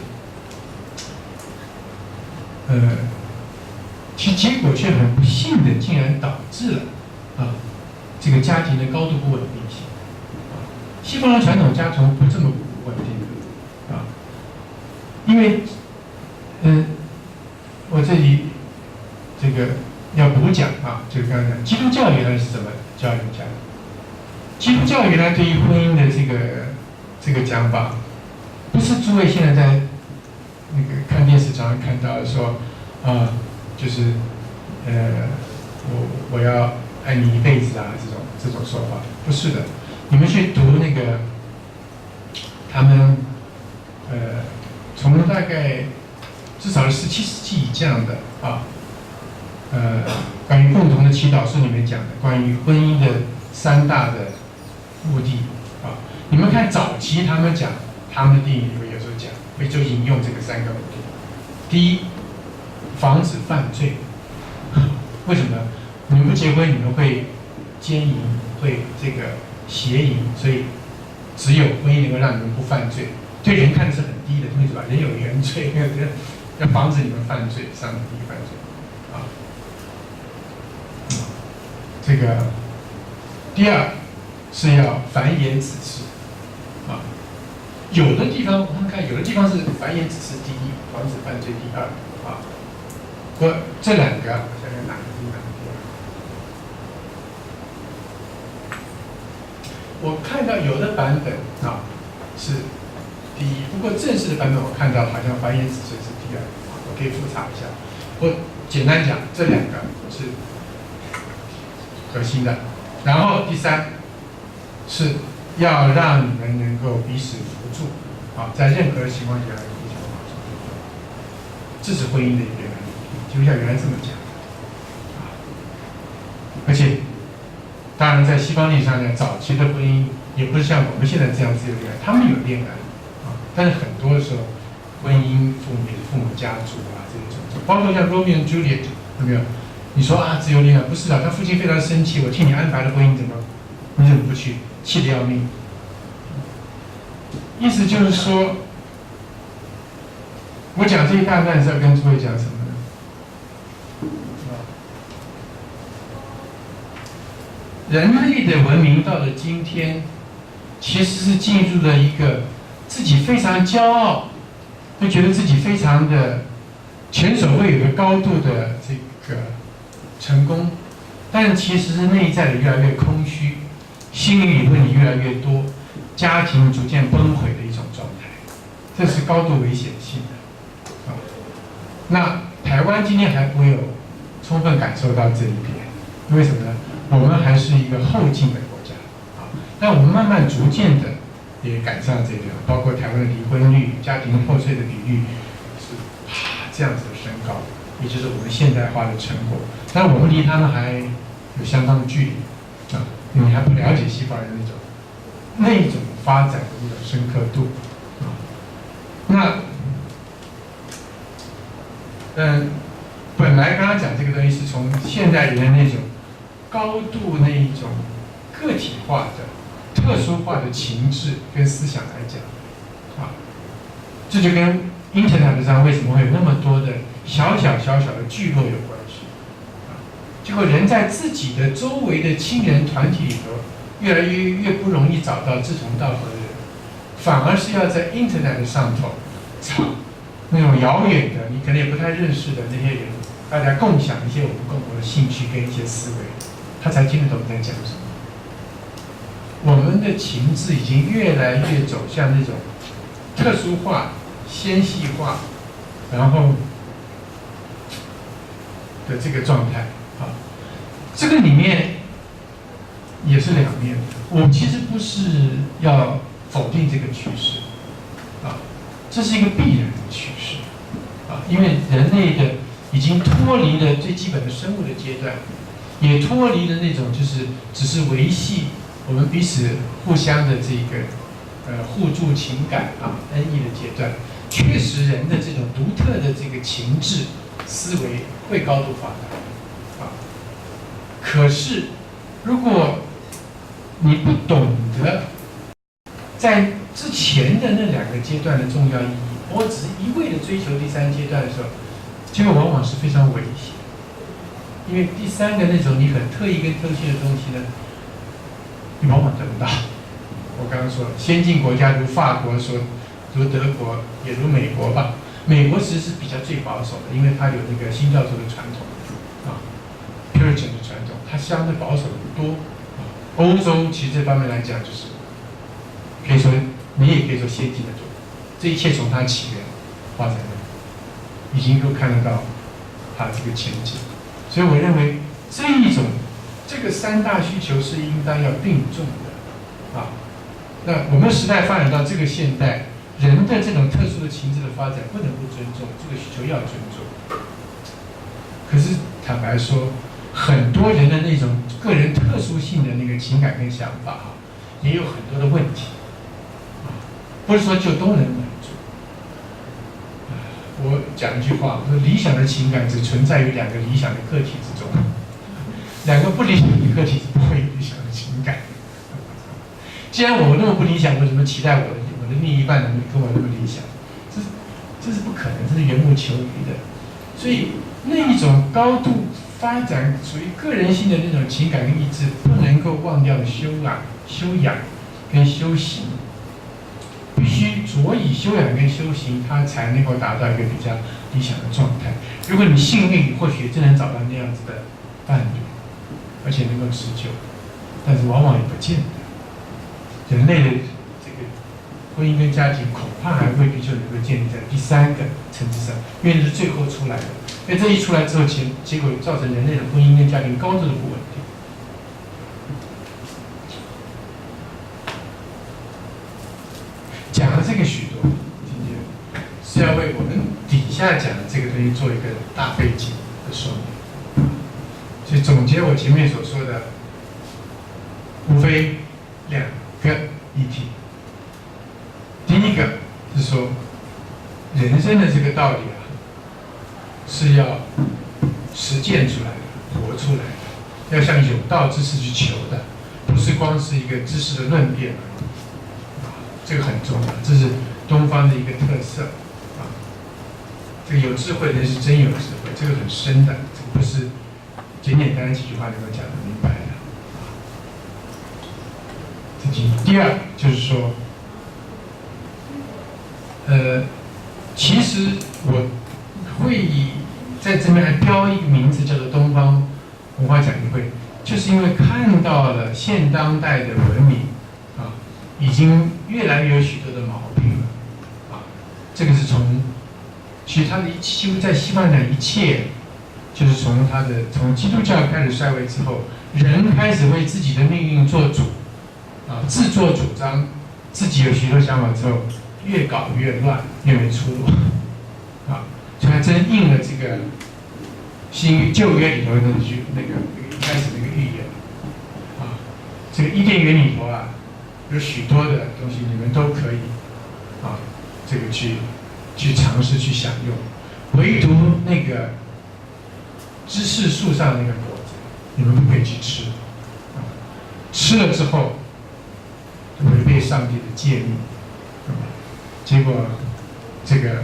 其结果却很不幸的，竟然导致了这个家庭的高度不稳定性。西方的传统家庭不这么稳定的啊，因为我这里这个要补讲啊，就刚才讲基督教原来是怎么教人家的？基督教原来对于婚姻的这个讲法，不是诸位现在在那个看电视常常看到的说就是我要爱你一辈子啊这种说法，不是的。你们去读那个他们从大概至少是17世纪这样的关于共同的祈祷书里面讲的关于婚姻的3大的目的啊，你们看早期他们讲他们的电影里面有时候讲会就引用这个3个目的。第一，防止犯罪。为什么？你们不结婚，你们会奸淫，会这个邪淫，所以只有婚姻能够让你们不犯罪。对人看的是很低的，为什么？人有原罪，要防止你们犯罪，上帝犯罪啊。这个第二是要繁衍子嗣啊。有的地方我们看，有的地方是繁衍子嗣第一，防止犯罪第二啊。这2个，我想想哪个是哪个？我看到有的版本是第一，不过正式的版本我看到好像繁衍子孙是第2，我可以复查一下。我简单讲，这2个是核心的，然后第3是要让你们能够彼此扶助，在任何情况下互相帮助，这是婚姻的一个原理，基督教原来这么讲，而且。当然，在西方历史上讲，早期的婚姻也不是像我们现在这样自由恋爱，他们有恋爱但是很多的时候，婚姻父母家族这种，包括像 Romeo and Juliet 有没有？你说自由恋爱不是的，他父亲非常生气，我替你安排的婚姻你怎么不去？气得要命。意思就是说，我讲这一大段是要跟诸位讲什么呢？人类的文明到了今天，其实是进入了一个自己非常骄傲，会觉得自己非常的前所未有的高度的这个成功，但其实是内在的越来越空虚，心理问题越来越多，家庭逐渐崩毁的一种状态，这是高度危险性的。那台湾今天还没有充分感受到这一点，为什么呢？我们还是一个后进的国家但我们慢慢逐渐的也赶上这个，包括台湾的离婚率、家庭破碎的比率是这样子的升高，也就是我们现代化的成果。但我们离他们还有相当的距离你还不了解西方人那种发展的一种深刻度那本来刚刚讲这个东西是从现代人的那种高度那一种个体化的、特殊化的情志跟思想来讲，这就跟 Internet 上为什么会有那么多的小小的聚落有关系？结果人在自己的周围的亲人团体里头，越来越不容易找到志同道合的人，反而是要在 Internet 上头找那种遥远的、你可能也不太认识的那些人，大家共享一些我们共同的兴趣跟一些思维，他才听得懂在讲什么。我们的情志已经越来越走向那种特殊化、纤细化，然后的这个状态啊，这个里面也是两面的。我其实不是要否定这个趋势啊，这是一个必然的趋势啊，因为人类的已经脱离了最基本的生物的阶段，也脱离了那种就是只是维系我们彼此互相的这个互助情感啊恩义的阶段。确实，人的这种独特的这个情志思维会高度发达啊。可是，如果你不懂得在之前的那两个阶段的重要意义，我只是一味的追求第三阶段的时候，结果往往是非常危险。因为第三个那种你很特意跟特殊的东西呢，你往往得不到。我刚刚说了，先进国家如法国如德国，也如美国吧。美国其实是比较最保守的，因为它有那个新教徒的传统啊 ，Puritan 的传统，它相对保守的不多。欧洲其实这方面来讲，就是可以说你也可以说先进的多。这一切从它起源发展的，已经都看得到它这个前景。所以我认为这个三大需求是应当要并重的啊。那我们时代发展到这个现代，人的这种特殊的情志的发展不能不尊重，这个需求要尊重。可是坦白说，很多人的那种个人特殊性的那个情感跟想法啊，也有很多的问题啊，不是说就都能满足。我讲一句话，我说理想的情感只存在于两个理想的个体之中，两个不理想的个体是不会有理想的情感。既然我那么不理想，为什么期待我的另一半能跟我那么理想？这是不可能，这是缘木求鱼的。所以那一种高度发展属于个人性的那种情感跟意志，不能够忘掉的修养跟修行，必须着以修养跟修行，它才能够达到一个比较理想的状态。如果你幸运，你或许真能找到那样子的伴侣，而且能够持久，但是往往也不见得。人类的这个婚姻跟家庭恐怕还未必就能够建立在第三个层次上，因为这是最后出来的。因为这一出来之后，结果造成人类的婚姻跟家庭高度的不稳定。讲了这个许多，今天是要为我们底下讲的这个东西做一个大背景的说明。所以总结我前面所说的，无非两个议题。第一个是说，人生的这个道理啊，是要实践出来的，活出来的，要向有道之士去求的，不是光是一个知识的论辩而已。这个很重要，这是东方的一个特色啊。这个有智慧的人是真有智慧，这个很深的，这个不是简简单单几句话能够讲得明白的。第二就是说，其实我会在这边还标一个名字叫做东方文化讲习会，就是因为看到了现当代的文明啊，已经越来越有许多的毛病了啊。这个是其实它的几乎在西方讲一切，就是从基督教开始衰微之后，人开始为自己的命运做主。自作主张，自己有许多想法之后，越搞越乱，越没出路啊！所以还真应了这个旧约里头的那个一开始那个预言啊。这个伊甸园里头啊，有许多的东西你们都可以啊，这个去尝试去享用，唯独那个知识树上的那个果子，你们不可以去吃啊！吃了之后。违背上帝的诫命，结果这个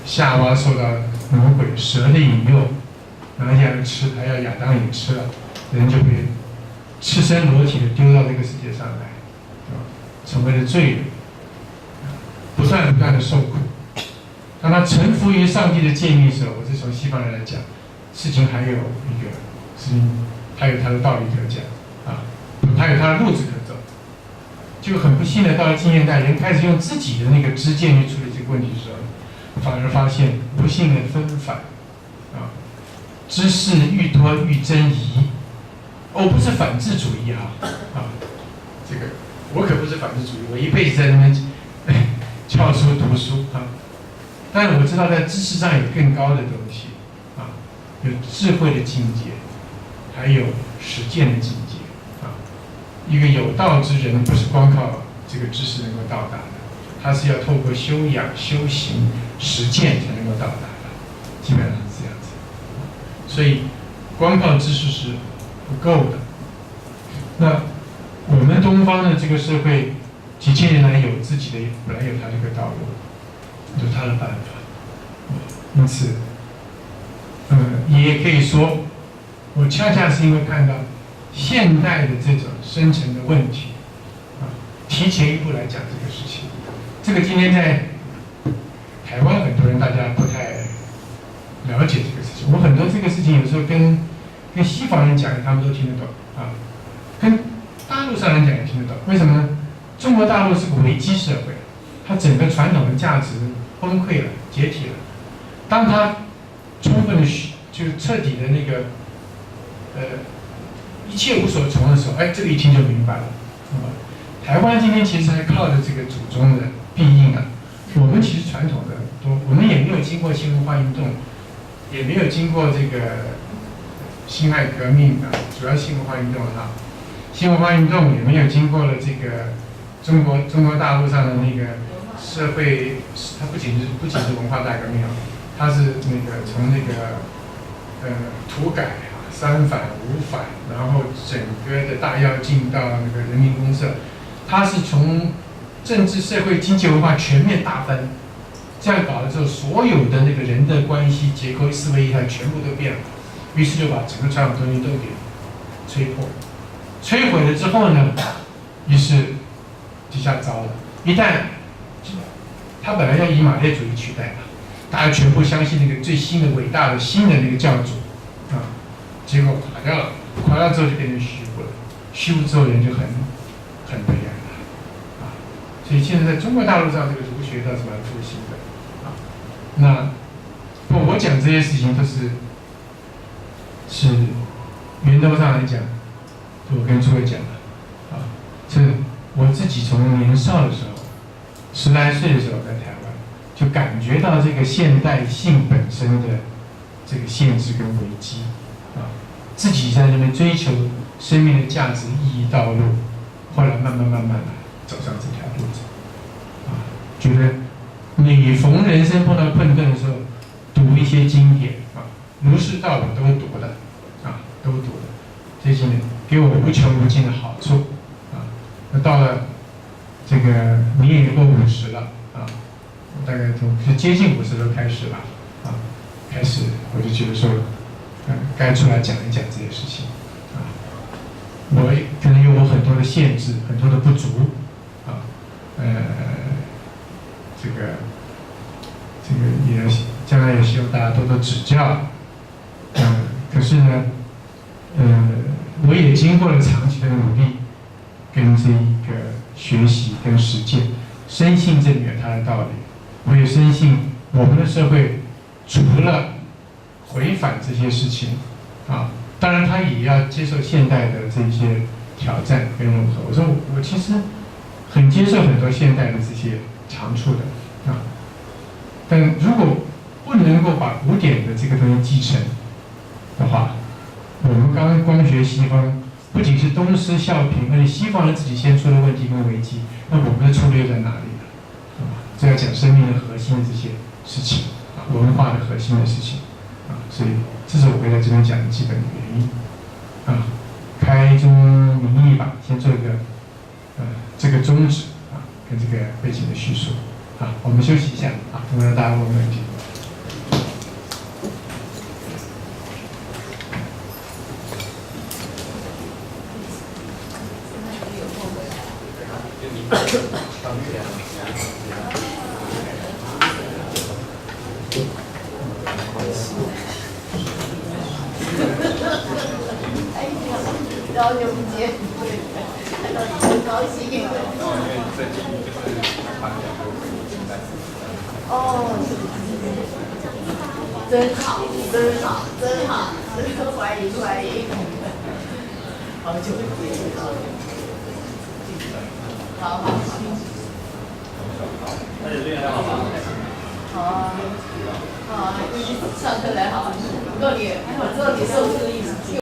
夏娃受到魔鬼蛇的引诱，然后要吃，还要亚当也吃了，人就被赤身裸体的丢到这个世界上来，成为了罪人，不断的受苦。当他臣服于上帝的诫命的时候，我是从西方人来讲，事情还有一个事情，还有他的道理可讲啊，还有他的路子可走。就很不幸的，到了近现代，人开始用自己的那个知见去处理这个问题的时候，反而发现不幸的纷繁啊，知识愈多愈争疑。我不是反智主义这个我可不是反智主义，我一辈子在那边教书读书但是我知道在知识上有更高的东西有智慧的境界，还有实践的境界一个有道之人不是光靠这个知识能够到达的，他是要透过修养、修行、实践才能够到达的，基本上是这样子。所以光靠知识是不够的。那我们东方的这个社会几千年来有自己的，本来有它这个道路，有它的办法。因此，也可以说，我恰恰是因为看到现代的这种深层的问题，提前一步来讲这个事情。这个今天在台湾很多人大家不太了解这个事情。我很多这个事情有时候跟西方人讲，他们都听得懂跟大陆上人讲也听得懂。为什么呢？中国大陆是个危机社会，它整个传统的价值崩溃了、解体了。当它充分的就彻底的那个一切无所从的时候，这个一听就明白了。台湾今天其实还靠着这个祖宗的庇荫我们其实传统的多，我们也没有经过新文化运动，也没有经过这个辛亥革命主要新文化运动新文化运动也没有经过了这个中国大陆上的那个社会，它不仅是文化大革命它是那个从那个土改三反五反，然后整个的大跃进到那个人民公社，它是从政治、社会、经济、文化全面大分，这样搞了之后，所有的那个人的关系结构、思维意态全部都变了，于是就把整个传统东西都给摧破、摧毁了之后呢，于是就下糟了。一旦他本来要以马列主义取代大家全部相信那个最新的、伟大的、新的那个教主结果垮掉了，垮掉之后就变成虚无了，虚无之后人就很悲哀了所以现在在中国大陆上，这个儒学倒是蛮复兴的那我讲这些事情都是源头上来讲，我跟诸位讲的是我自己从年少的时候，10来岁的时候在台湾，就感觉到这个现代性本身的这个限制跟危机自己在那边追求生命的价值、意义、道路，后来慢慢的走上这条路子觉得每逢人生碰到困顿的时候，读一些经典儒释道我都读的都读的，这些呢给我无穷无尽的好处那到了这个你也过50了大概是接近50都开始了开始我就觉得说该出来讲一讲这些事情我可能有我很多的限制，很多的不足这个也将来也希望大家多多指教可是呢我也经过了长期的努力跟这一个学习跟实践，深信这里有它的道理。我也深信我们的社会除了回反这些事情当然他也要接受现代的这些挑战跟融合。我说我其实很接受很多现代的这些长处的但如果不能够把古典的这个东西继承的话，我们刚刚光学西方，不仅是东施效颦，而且西方人自己先出了问题跟危机，那我们的出路又在哪里呢？这要讲生命的核心的这些事情文化的核心的事情所以这是我会在这边讲的基本的原因开宗明义吧，先做一个这个宗旨跟这个背景的叙述我们休息一下问问大家问问题。然后就不接，看到你很高兴。哦，真好，真好，真好，欢迎欢迎。好久不见，好好好。那你练好吗？好啊，好啊，上课来好啊。不过你，我知道你受这个意思。